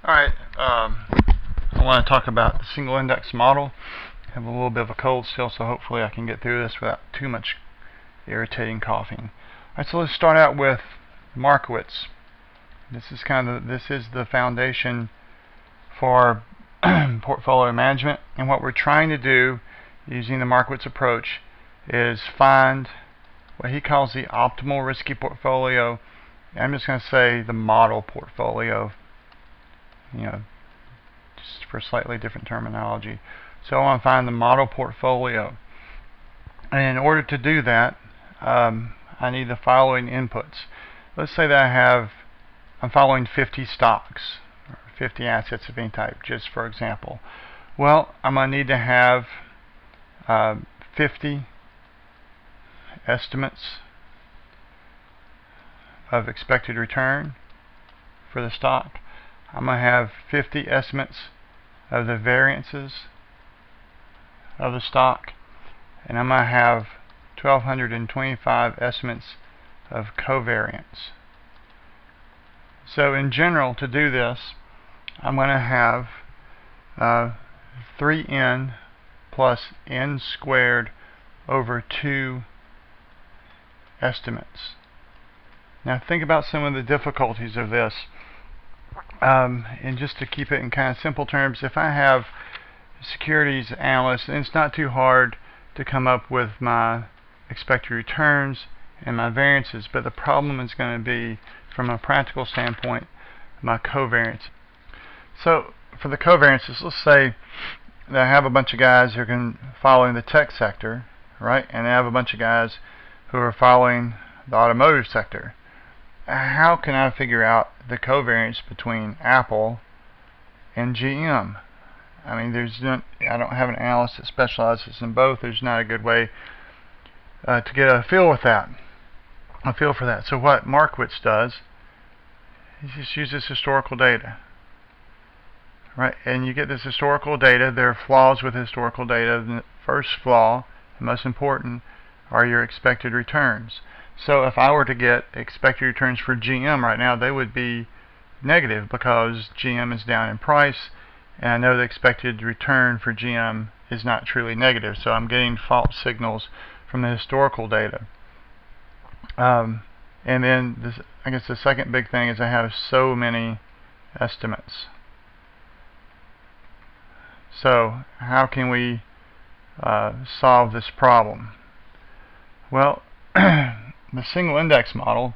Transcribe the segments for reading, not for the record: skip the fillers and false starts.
Alright, I want to talk about the single index model. I have a little bit of a cold still, so hopefully I can get through this without too much irritating coughing. Alright, so let's start out with Markowitz. This is the foundation for portfolio management, and what we're trying to do using the Markowitz approach is find what he calls the optimal risky portfolio. I'm just going to say the model portfolio, just for slightly different terminology. So I want to find the model portfolio, and in order to do that, I need the following inputs. Let's say that I'm following 50 stocks, or 50 assets of any type, just for example. Well, I'm going to need to have 50 estimates of expected return for the stock. I'm going to have 50 estimates of the variances of the stock, and I'm going to have 1,225 estimates of covariance. So in general, to do this, I'm going to have 3n plus n squared over 2 estimates. Now think about some of the difficulties of this. And just to keep it in kind of simple terms, if I have securities analysts, and it's not too hard to come up with my expected returns and my variances, but the problem is going to be, from a practical standpoint, my covariance. So for the covariances, let's say that I have a bunch of guys who are following the tech sector, right? And I have a bunch of guys who are following the automotive sector. How can I figure out the covariance between Apple and GM? I mean, I don't have an analyst that specializes in both. There's not a good way to get a feel for that. So what Markowitz does, he just uses historical data, right? And you get this historical data. There are flaws with historical data. The first flaw, the most important, are your expected returns. So if I were to get expected returns for GM right now, they would be negative because GM is down in price, and I know the expected return for GM is not truly negative. So I'm getting false signals from the historical data. And then I guess the second big thing is I have so many estimates. So how can we solve this problem? Well, the single index model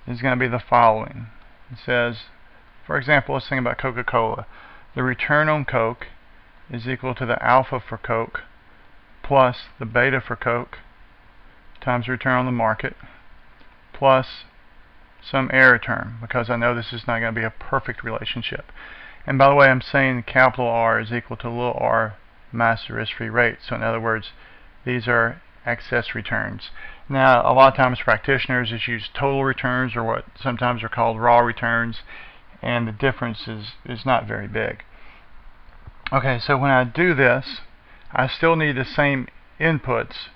is going to be the following. It says, for example, let's think about Coca-Cola. The return on Coke is equal to the alpha for Coke plus the beta for Coke times return on the market plus some error term, because I know this is not going to be a perfect relationship. And by the way, I'm saying capital R is equal to little r minus the risk-free rate. So in other words, these are excess returns. Now, a lot of times practitioners just use total returns, or what sometimes are called raw returns, and the difference is not very big. Okay, so when I do this, I still need the same inputs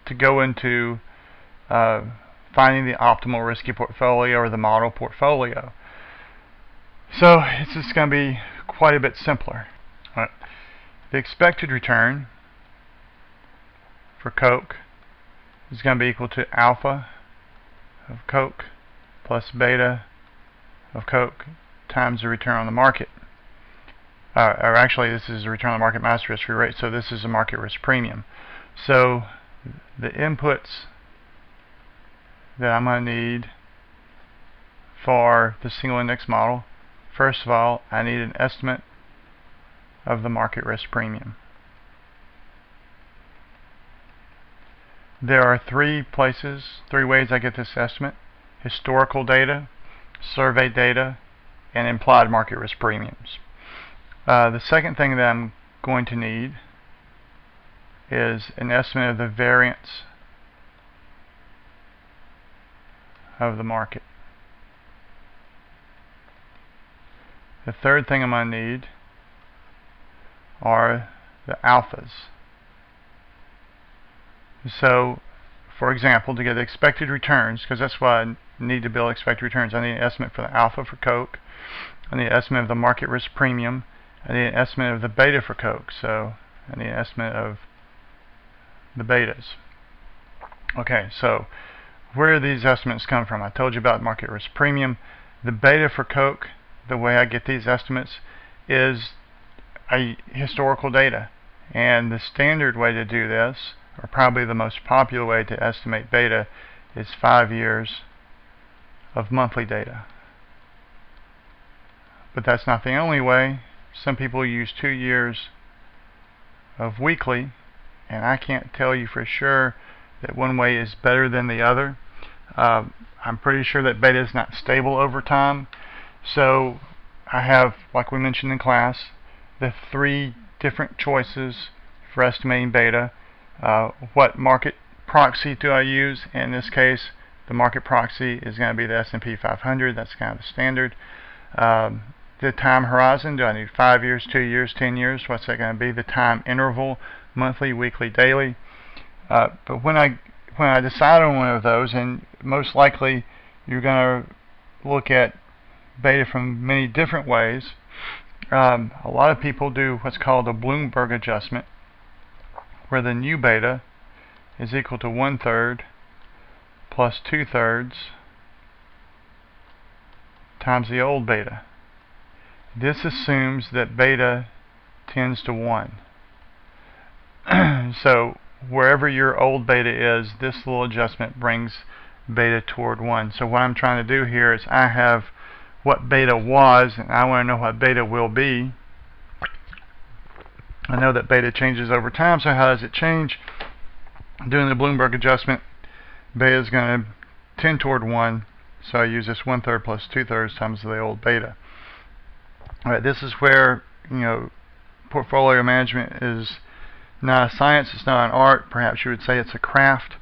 to go into finding the optimal risky portfolio or the model portfolio. So it's just going to be quite a bit simpler. Right. The expected return for Coke is going to be equal to alpha of Coke plus beta of Coke times the return on the market. Or actually, this is the return on the market minus risk-free rate, so this is a market risk premium. So the inputs that I'm going to need for the single index model, first of all, I need an estimate of the market risk premium. There are three ways I get this estimate: historical data, survey data, and implied market risk premiums. The second thing that I'm going to need is an estimate of the variance of the market. The third thing I'm going to need are the alphas. So, for example, to get expected returns, because that's why I need to build expected returns, I need an estimate for the alpha for Coke, I need an estimate of the market risk premium. I need an estimate of the beta for Coke. So I need an estimate of the betas. Okay, so where do these estimates come from? I told you about market risk premium. The beta for Coke, the way I get these estimates is historical data. And the standard way to do this, or probably the most popular way to estimate beta, is 5 years of monthly data. But that's not the only way. Some people use 2 years of weekly, and I can't tell you for sure that one way is better than the other. I'm pretty sure that beta is not stable over time. So I have, like we mentioned in class, the 3 different choices for estimating beta. What market proxy do I use? In this case, the market proxy is going to be the S&P 500. That's kind of the standard. The time horizon, do I need 5 years, 2 years, 10 years? What's that going to be? The time interval, monthly, weekly, daily. But when I decide on one of those, and most likely you're going to look at beta from many different ways. A lot of people do what's called a Bloomberg Adjustment, where the new beta is equal to 1/3 plus 2/3 times the old beta. This assumes that beta tends to 1. So wherever your old beta is, this little adjustment brings beta toward 1. So what I'm trying to do here is I have what beta was, and I want to know what beta will be. I know that beta changes over time, so how does it change? Doing the Bloomberg Adjustment, beta is going to tend toward 1, so I use this 1/3 plus 2/3 times the old beta. Alright, this is where, portfolio management is not a science, it's not an art. Perhaps you would say it's a craft.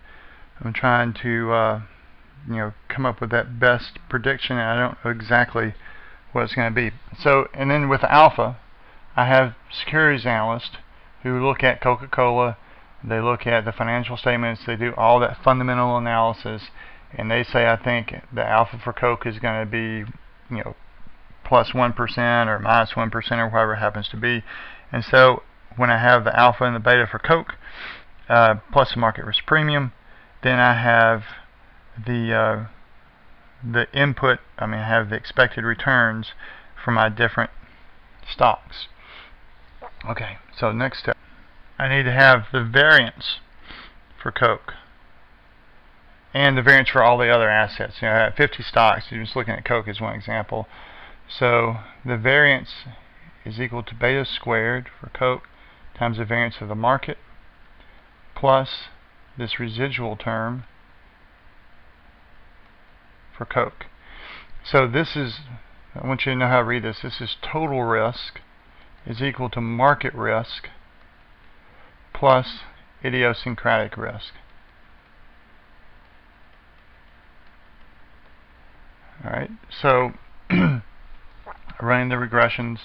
I'm trying to come up with that best prediction, and I don't know exactly what it's going to be. So, and then with alpha, I have securities analysts who look at Coca-Cola, they look at the financial statements, they do all that fundamental analysis, and they say, I think the alpha for Coke is going to be, plus 1% or minus 1% or whatever it happens to be. And so when I have the alpha and the beta for Coke, plus the market risk premium, then I have the input, I have the expected returns for my different stocks. Okay, so next step, I need to have the variance for Coke and the variance for all the other assets. I have 50 stocks, just looking at Coke as one example. So the variance is equal to beta squared for Coke times the variance of the market plus this residual term for Coke. So this is, I want you to know how to read this. This is total risk is equal to market risk plus idiosyncratic risk. Alright, so running the regressions,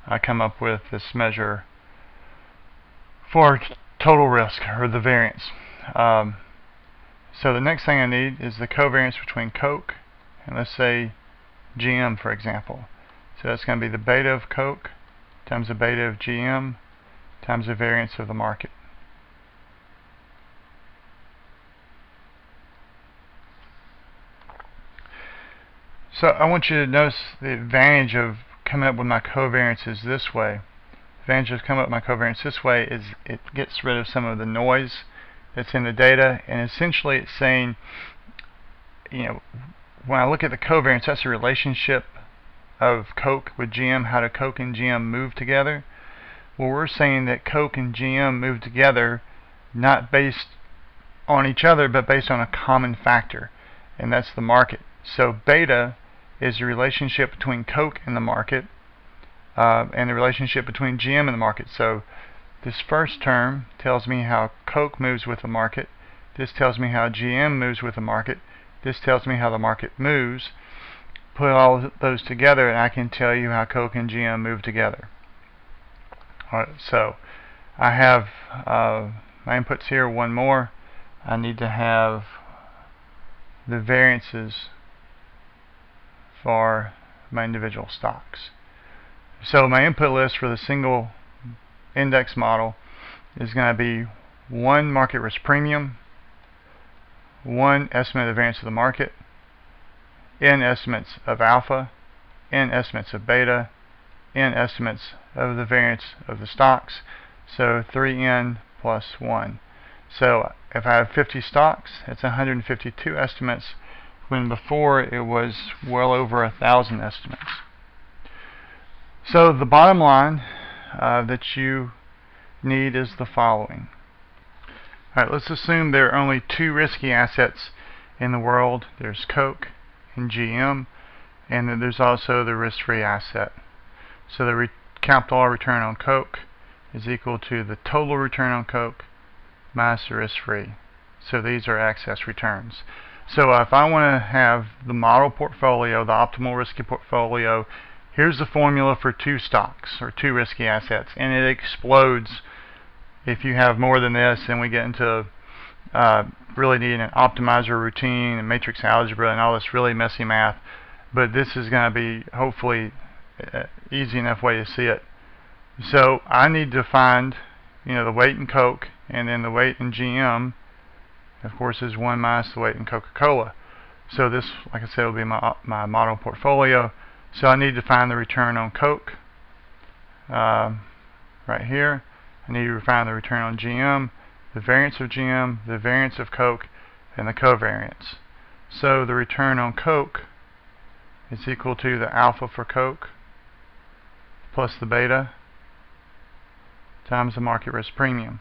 I come up with this measure for total risk, or the variance. So the next thing I need is the covariance between Coke and, let's say, GM, for example. So that's going to be the beta of Coke times the beta of GM times the variance of the market. So I want you to notice the advantage of coming up with my covariances this way. The advantage of coming up with my covariance this way is it gets rid of some of the noise that's in the data, and essentially it's saying, when I look at the covariance, that's a relationship of Coke with GM. How do Coke and GM move together? Well, we're saying that Coke and GM move together not based on each other, but based on a common factor, and that's the market. So beta is the relationship between Coke and the market, and the relationship between GM and the market. So this first term tells me how Coke moves with the market. This tells me how GM moves with the market. This tells me how the market moves. Put all of those together and I can tell you how Coke and GM move together. Alright, so I have my inputs here, one more. I need to have the variances for my individual stocks. So my input list for the single index model is going to be 1 market risk premium, 1 estimate of the variance of the market, n estimates of alpha, n estimates of beta, n estimates of the variance of the stocks, so 3n plus 1. So if I have 50 stocks, it's 152 estimates, when before it was well over 1,000 estimates. So the bottom line that you need is the following. Alright, let's assume there are only 2 risky assets in the world. There's Coke and GM, and then there's also the risk-free asset. So the capital return on Coke is equal to the total return on Coke minus the risk-free. So these are excess returns. So if I want to have the model portfolio, the optimal risky portfolio, here's the formula for 2 stocks or 2 risky assets, and it explodes if you have more than this, and we get into really needing an optimizer routine and matrix algebra and all this really messy math. But this is going to be hopefully easy enough way to see it. So I need to find, the weight in Coke, and then the weight in GM, of course, is 1 minus the weight in Coca-Cola. So this, like I said, will be my model portfolio. So I need to find the return on Coke right here. I need to find the return on GM, the variance of GM, the variance of Coke, and the covariance. So the return on Coke is equal to the alpha for Coke plus the beta times the market risk premium.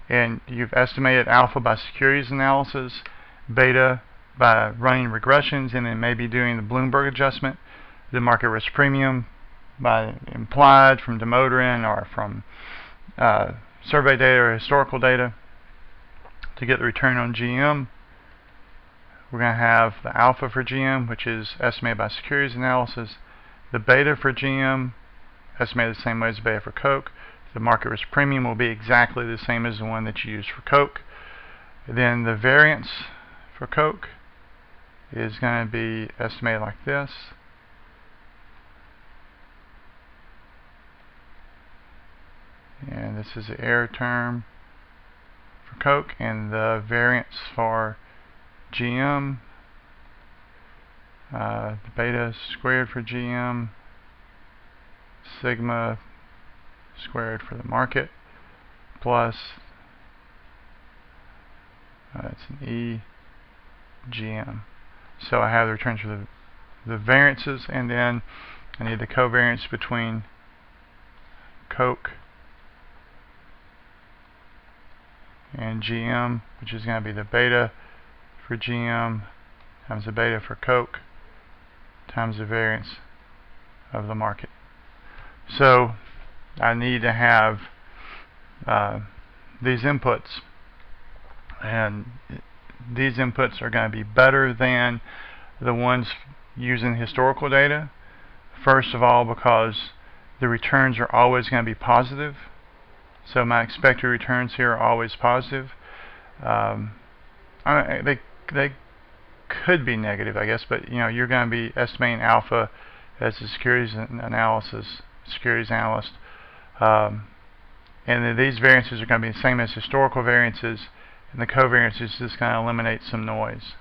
And you've estimated alpha by securities analysis, beta by running regressions, and then maybe doing the Bloomberg adjustment, the market risk premium by implied from Demoterin or from survey data or historical data. To get the return on GM, we're going to have the alpha for GM, which is estimated by securities analysis, the beta for GM, estimated the same way as the beta for Coke. The market risk premium will be exactly the same as the one that you used for Coke. Then the variance for Coke is going to be estimated like this. And this is the error term for Coke, and the variance for GM, the beta squared for GM, sigma squared for the market, plus it's an EGM. So I have the returns for the variances, and then I need the covariance between Coke and GM, which is going to be the beta for GM times the beta for Coke times the variance of the market. So I need to have these inputs, and these inputs are going to be better than the ones using historical data. First of all, because the returns are always going to be positive. So my expected returns here are always positive. They could be negative, I guess, but you're going to be estimating alpha as a securities analyst, and then these variances are going to be the same as historical variances, and the covariance is just going to eliminate some noise.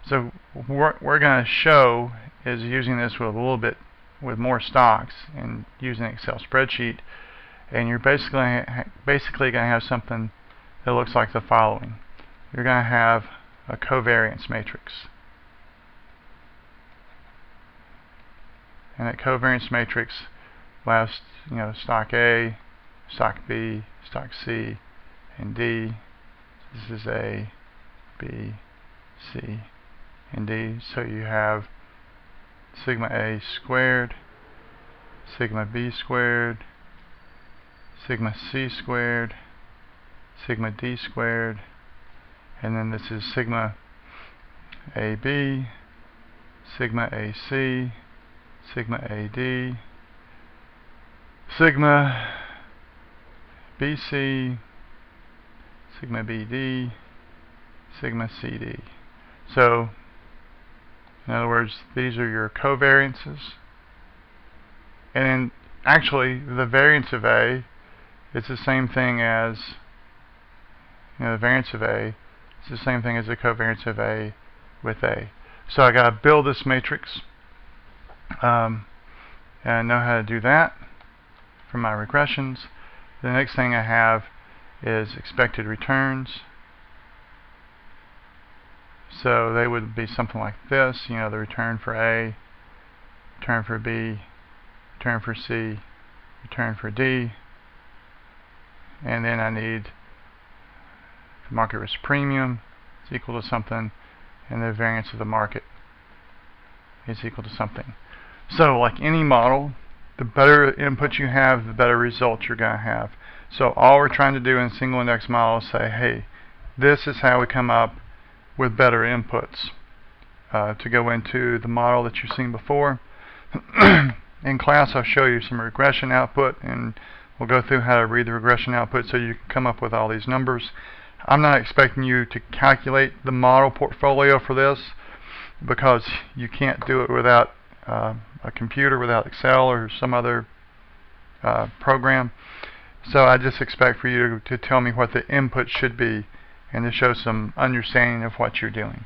So what we're going to show is using this with a little bit with more stocks and using an Excel spreadsheet, and you're basically going to have something that looks like the following. You're going to have a covariance matrix, and that covariance matrix will have stock A, stock B, stock C, and D. This is A, B, C, and D. So you have sigma A squared, sigma B squared, sigma C squared, sigma D squared, and then this is sigma AB, sigma AC, sigma AD, sigma BC, sigma BD, sigma CD. So in other words, these are your covariances, And actually, the variance of A is the same thing as, the variance of A is the same thing as the covariance of A with A. So I got to build this matrix, and I know how to do that for my regressions. The next thing I have is expected returns. So they would be something like this, the return for A, return for B, return for C, return for D, and then I need the market risk premium is equal to something, and the variance of the market is equal to something. So like any model, the better input you have, the better results you're going to have. So all we're trying to do in single index model is say, hey, this is how we come up with better inputs to go into the model that you've seen before. In class I'll show you some regression output, and we'll go through how to read the regression output so you can come up with all these numbers. I'm not expecting you to calculate the model portfolio for this, because you can't do it without a computer, without Excel or some other program. So I just expect for you to tell me what the input should be and to show some understanding of what you're doing.